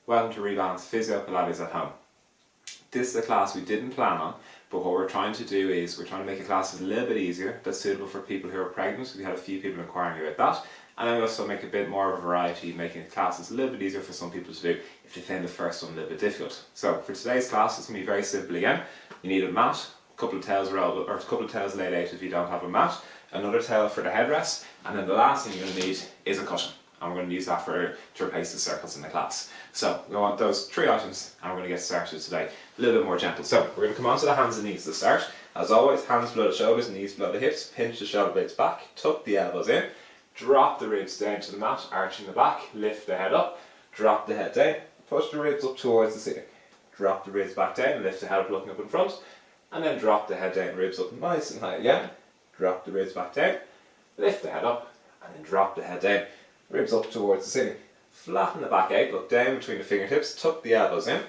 Welcome to Rebalance Physio Pilates at Home. This is a class we didn't plan on, but what we're trying to do is we're trying to make a class a little bit easier that's suitable for people who are pregnant. We had a few people inquiring about that, and then we also make a bit more of a variety, making the classes a little bit easier for some people to do if they find the first one a little bit difficult. So for today's class, it's going to be very simple again. You need a mat, a couple of towels rolled, or a couple of towels laid out if you don't have a mat, another towel for the headrest, and then the last thing you're going to need is a cushion. And we're going to use that to replace the circles in the class. So we want those three items and we're going to get started today a little bit more gentle. So we're going to come on to the hands and knees to start. As always, hands below the shoulders, knees below the hips, pinch the shoulder blades back, tuck the elbows in, drop the ribs down to the mat, arching the back, lift the head up, drop the head down, push the ribs up towards the ceiling. Drop the ribs back down, lift the head up looking up in front, and then drop the head down, ribs up nice and high again. Drop the ribs back down, lift the head up, and then drop the head down. Ribs up towards the ceiling. Flatten the back out, look down between the fingertips, tuck the elbows in,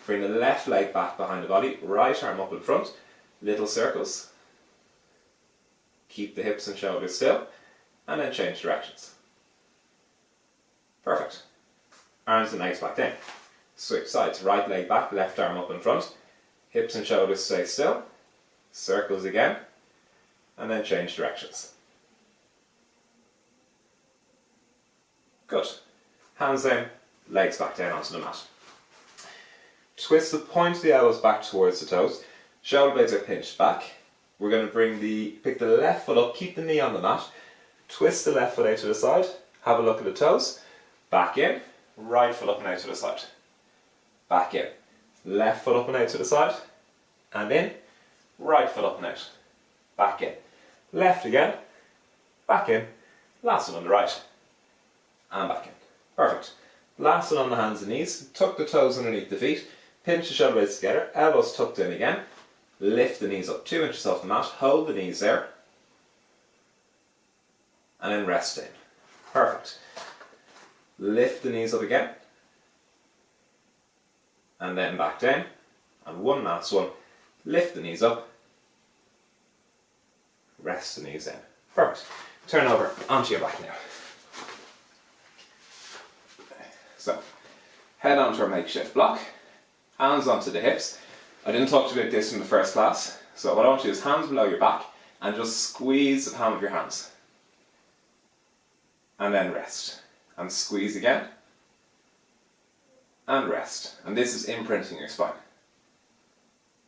bring the left leg back behind the body, right arm up in front, little circles. Keep the hips and shoulders still, and then change directions. Perfect. Arms and legs back down. Switch sides, right leg back, left arm up in front, hips and shoulders stay still, circles again, and then change directions. Good. Hands down, legs back down onto the mat. Twist the point of the elbows back towards the toes. Shoulder blades are pinched back. We're going to pick the left foot up, keep the knee on the mat. Twist the left foot out to the side. Have a look at the toes. Back in. Right foot up and out to the side. Back in. Left foot up and out to the side. And in. Right foot up and out. Back in. Left again. Back in. Last one on the right. And back in. Perfect. Last one on the hands and knees. Tuck the toes underneath the feet. Pinch the shoulder blades together. Elbows tucked in again. Lift the knees up 2 inches off the mat. Hold the knees there. And then rest down. Perfect. Lift the knees up again. And then back down. And one last one. Lift the knees up. Rest the knees down. Perfect. Turn over onto your back now. So, head onto our makeshift block, hands onto the hips. I didn't talk to you about this in the first class, so what I want you to do is hands below your back and just squeeze the palm of your hands. And then rest. And squeeze again. And rest. And this is imprinting your spine.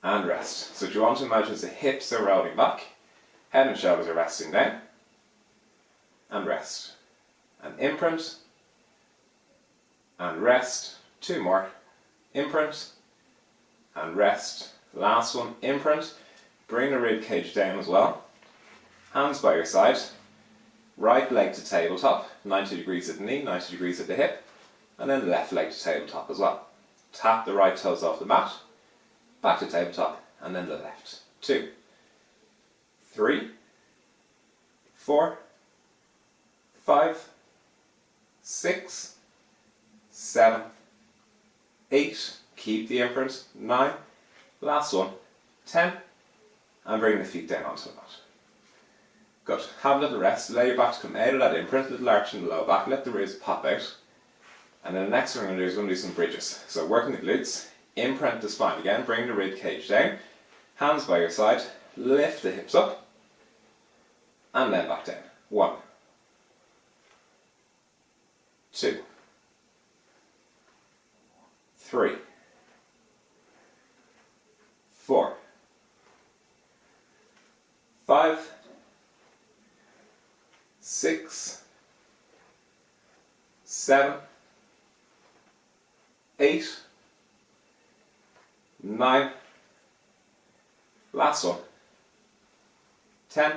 And rest. So do you want to imagine as the hips are rolling back, head and shoulders are resting down. And rest. And imprint. And rest. 2 more. Imprint. And rest. Last one. Imprint. Bring the rib cage down as well. Hands by your side. Right leg to tabletop. 90 degrees at the knee, 90 degrees at the hip. And then left leg to tabletop as well. Tap the right toes off the mat. Back to tabletop. And then the left. 2, 3, 4, 5, 6, 7, 8, keep the imprint, 9, last one, 10, and bring the feet down onto the mat. Good. Have a little rest, allow your back to come out of that imprint, little arch in the low back, let the ribs pop out. And then the next thing we're going to do is we're going to do some bridges. So working the glutes, imprint the spine again, bring the rib cage down, hands by your side, lift the hips up, and then back down. 1, 2, 3, 4, 5, 6, 7, 8, 9, last one, 10,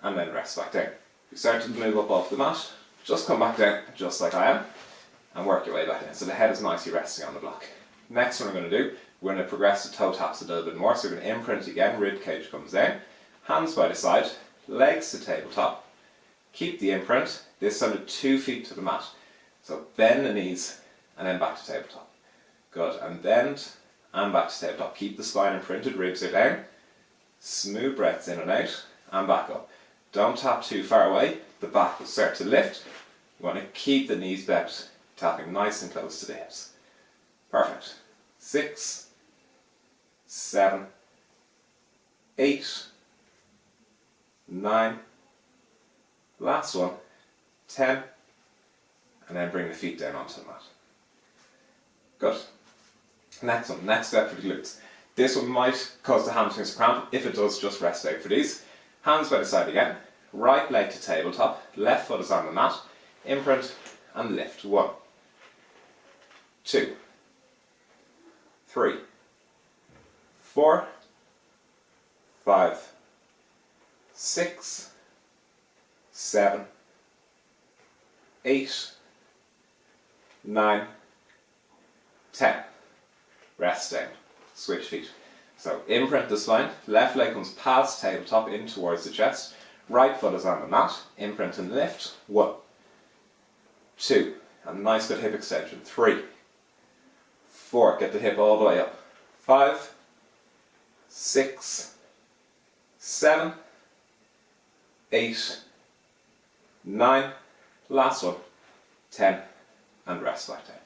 and then rest back down. If you start to move up off the mat, just come back down just like I am and work your way back in. So the head is nicely resting on the block. Next one we're going to do, we're going to progress the toe taps a little bit more. So we're going to imprint again, rib cage comes down, hands by the side, legs to tabletop. Keep the imprint, this time 2 feet to the mat. So bend the knees and then back to tabletop. Good, and bend and back to tabletop. Keep the spine imprinted, ribs are down. Smooth breaths in and out and back up. Don't tap too far away, the back will start to lift. You want to keep the knees bent tapping nice and close to the hips. Perfect. 6, 7, 8, 9, last one, 10, and then bring the feet down onto the mat. Good. Next one, next step for the glutes. This one might cause the hamstrings to cramp. If it does, just rest out for these. Hands by the side again. Right leg to tabletop. Left foot is on the mat. Imprint and lift. 1, 2, 3, 4, 5, 6, 7, 8, 9, 10. Rest down. Switch feet. So imprint the spine. Left leg comes past tabletop in towards the chest. Right foot is on the mat. Imprint and lift. 1, 2. And nice good hip extension. 3, 4. Get the hip all the way up. 5, 6, 7, 8, 9. Last one. 10. And rest back down.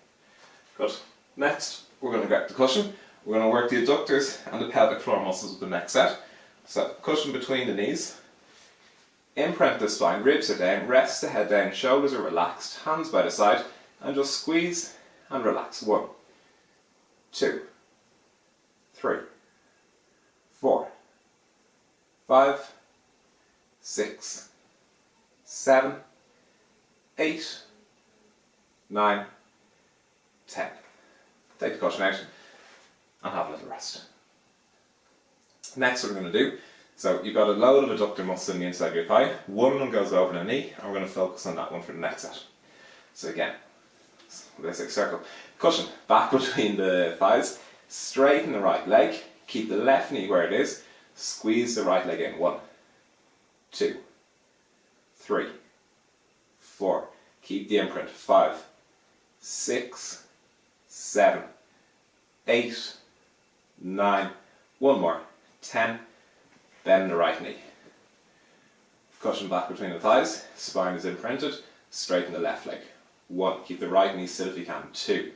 Good. Next, we're going to grab the cushion. We're going to work the adductors and the pelvic floor muscles with the next set. So, cushion between the knees. Imprint the spine, ribs are down, rest the head down, shoulders are relaxed, hands by the side, and just squeeze and relax. 1, 2, 3, 4, 5, 6, 7, 8, 9, 10. Take the cushion out and have a little rest. Next what we're going to do, so you've got a load of adductor muscle on the inside of your thigh. One of them goes over the knee, and we're going to focus on that one for the next set. So again, let's say circle. Cushion, back between the thighs, straighten the right leg, keep the left knee where it is, squeeze the right leg in. 1, 2, 3, 4, keep the imprint. 5, 6, 7, 8, 9, one more, 10, bend the right knee. Cushion back between the thighs, spine is imprinted, straighten the left leg. 1, keep the right knee still if you can. 2,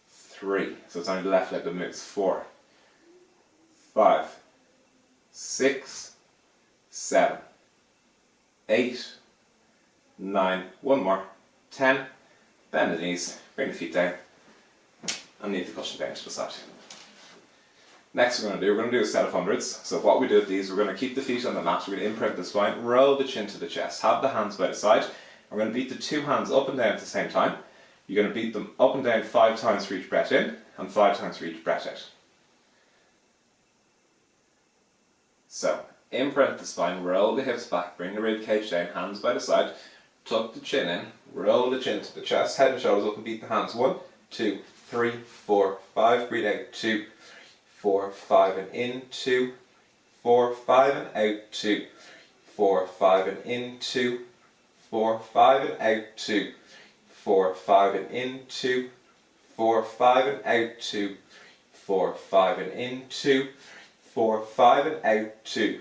3, so it's only the left leg that moves. 4, 5, 6, 7, 8, 9, one more, 10, bend the knees, bring the feet down, and leave the cushion down to the side. Next we're going to do a set of hundreds. So what we do with these, we're going to keep the feet on the mat, we're going to imprint the spine, roll the chin to the chest, have the hands by the side. We're going to beat the two hands up and down at the same time. You're going to beat them up and down 5 times for each breath in, and 5 times for each breath out. So, imprint the spine, roll the hips back, bring the rib cage down, hands by the side, tuck the chin in, roll the chin to the chest, head and shoulders up and beat the hands. 1, 2, 3, 4, 5, breathe out, 2, 4, 5 and in, 2, 4, 5 and out, 2, 4, 5 and in, 2, 4, 5 and out, 2, 4, 5 and in, 2, 4, 5 and out, 2, 4, 5 and in, 2, 4, 5 and out, 2,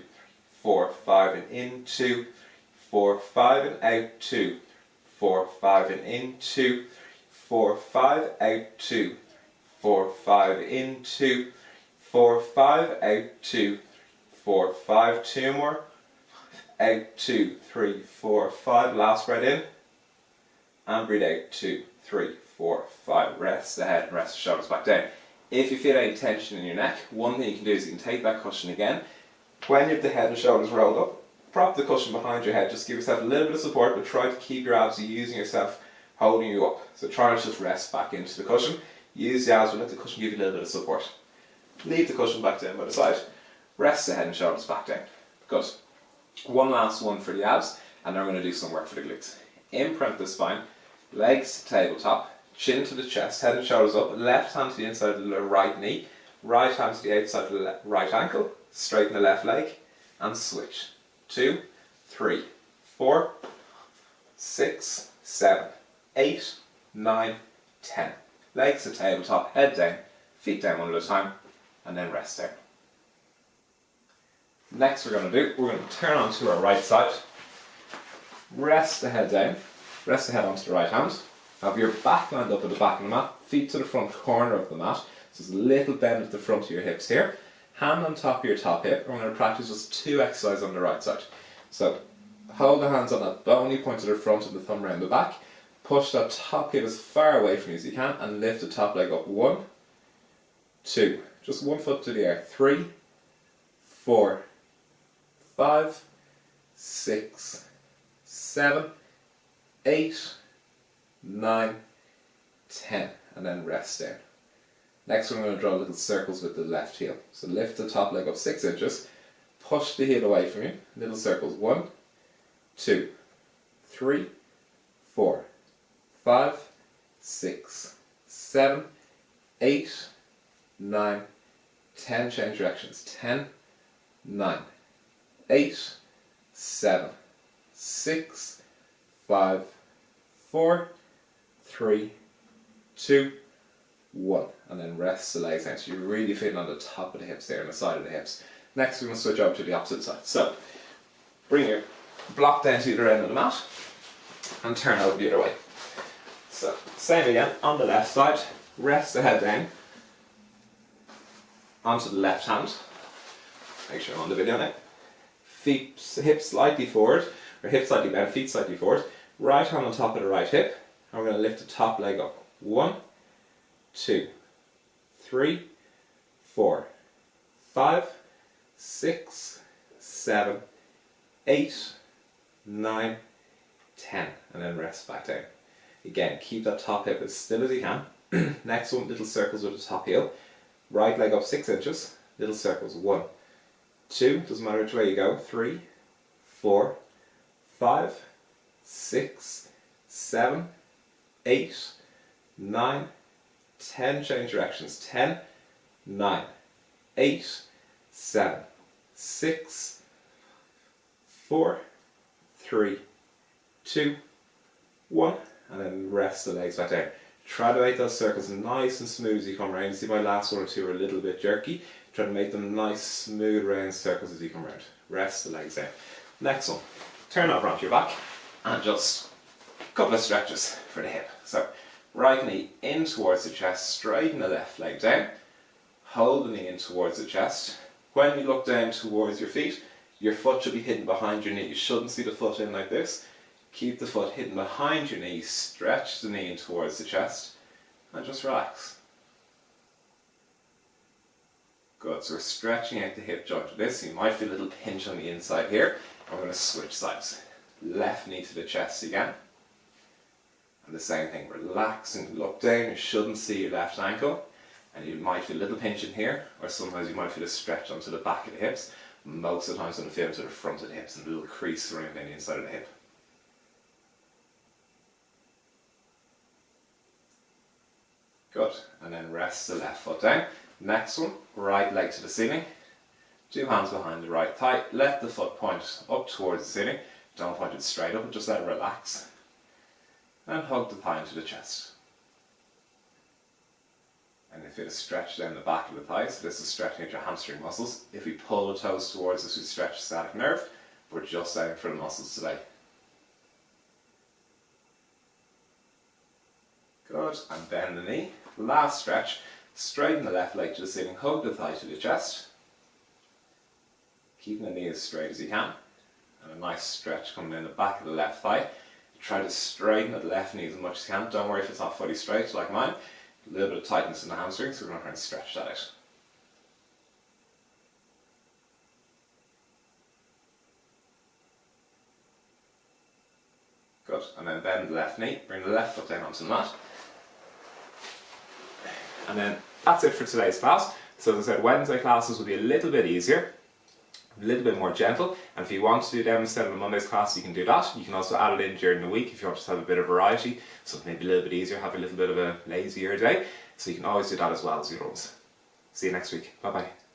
4, 5 and in, 2, 4, 5 and out, 2, 4, 5 and in, 2, 4, 5 out, 2, 4, 5 in, 2, 4, 5 out, 2, 4, 5, 2 more, out, 2, 3, 4, 5, last breath in, and breathe out, 2, 3, 4, 5, rest the head, rest the shoulders back down. If you feel any tension in your neck, one thing you can do is you can take that cushion again, when you have the head and shoulders rolled up, prop the cushion behind your head, just give yourself a little bit of support, but try to keep your abs using yourself, holding you up. So try not to just rest back into the cushion, use the abs, but let the cushion give you a little bit of support. Leave the cushion back down by the side, rest the head and shoulders back down. Good. One last one for the abs, and then we're going to do some work for the glutes. Imprint the spine, legs to tabletop, chin to the chest, head and shoulders up, left hand to the inside of the right knee, right hand to the outside of the right ankle, straighten the left leg, and switch. 2, 3, 4, 6, 7, 8, 9, 10. Legs to tabletop, head down, feet down one at a time, and then rest down. Next we're going to turn onto our right side, rest the head down, rest the head onto the right hand, Have your back lined up at the back of the mat, feet to the front corner of the mat. So there's a little bend at the front of your hips here. Hand on top of your top hip. We're going to practice just 2 exercises on the right side. So hold the hands on that bony point to the front and the thumb around the back. Push that top hip as far away from you as you can and lift the top leg up. 1, 2. Just 1 foot to the air. 3, 4, 5, 6, 7, 8, 9, 10. And then rest down. Next we're going to draw little circles with the left heel. So lift the top leg up 6 inches. Push the heel away from you. Little circles. 1, 2, 3, 4, 5, 6, 7, 8, 9, 10. Change directions. 10, 9, 8, 7, 6, 5, 4, 3, 2, 1. And then rest the legs out. So you're really feeling on the top of the hips there and the side of the hips. Next we're going to switch over to the opposite side. So bring your block down to either end of the mat and turn over the other way. So same again, on the left side, rest the head down onto the left hand. Make sure I'm on the video now. Feet, hips slightly forward, or hips slightly bent, feet slightly forward. Right hand on top of the right hip. And we're going to lift the top leg up. 1, 2, 3, 4, 5, 6, 7, 8, 9, 10. And then rest back down. Again, keep that top hip as still as you can. Next one, little circles with the top heel. Right leg up 6 inches. Little circles. 1, 2, doesn't matter which way you go. 3, 4, 5, 6, 7, 8, 9, 10. Change directions. 10, 9, 8, 7, 6, 4, 3, 2, 1. And then rest the legs back down. Try to make those circles nice and smooth as you come around. You see my last 1 or 2 are a little bit jerky. Try to make them nice, smooth, round circles as you come around. Rest the legs down. Next one. Turn over onto your back and just a couple of stretches for the hip. So right knee in towards the chest, straighten the left leg down. Hold the knee in towards the chest. When you look down towards your feet, your foot should be hidden behind your knee. You shouldn't see the foot in like this. Keep the foot hidden behind your knee, stretch the knee in towards the chest, and just relax. Good, so we're stretching out the hip joint with this. You might feel a little pinch on the inside here. And we're going to switch sides. Left knee to the chest again. And the same thing, relax and look down. You shouldn't see your left ankle. And you might feel a little pinch in here, or sometimes you might feel a stretch onto the back of the hips. Most of the time it's going to feel to the front of the hips and a little crease around the inside of the hip. Good, and then rest the left foot down. Next one, right leg to the ceiling. 2 hands behind the right thigh. Let the foot point up towards the ceiling. Don't point it straight up, just let it relax. And hug the thigh into the chest. And you feel a stretch down the back of the thigh, so this is stretching out your hamstring muscles. If we pull the toes towards us, we stretch the sciatic nerve. We're just aiming for the muscles today. Good, and bend the knee. Last stretch, straighten the left leg to the ceiling, hug the thigh to the chest. Keeping the knee as straight as you can. And a nice stretch coming down the back of the left thigh. Try to straighten the left knee as much as you can. Don't worry if it's not fully straight like mine. A little bit of tightness in the hamstring, so we're going to try and stretch that out. Good, and then bend the left knee, bring the left foot down onto the mat. And then that's it for today's class. So as I said, Wednesday classes will be a little bit easier, a little bit more gentle, and if you want to do them instead of a Monday's class, you can do that. You can also add it in during the week if you want to have a bit of variety, something maybe a little bit easier, have a little bit of a lazier day, so you can always do that as well as your ones. See you next week. Bye bye.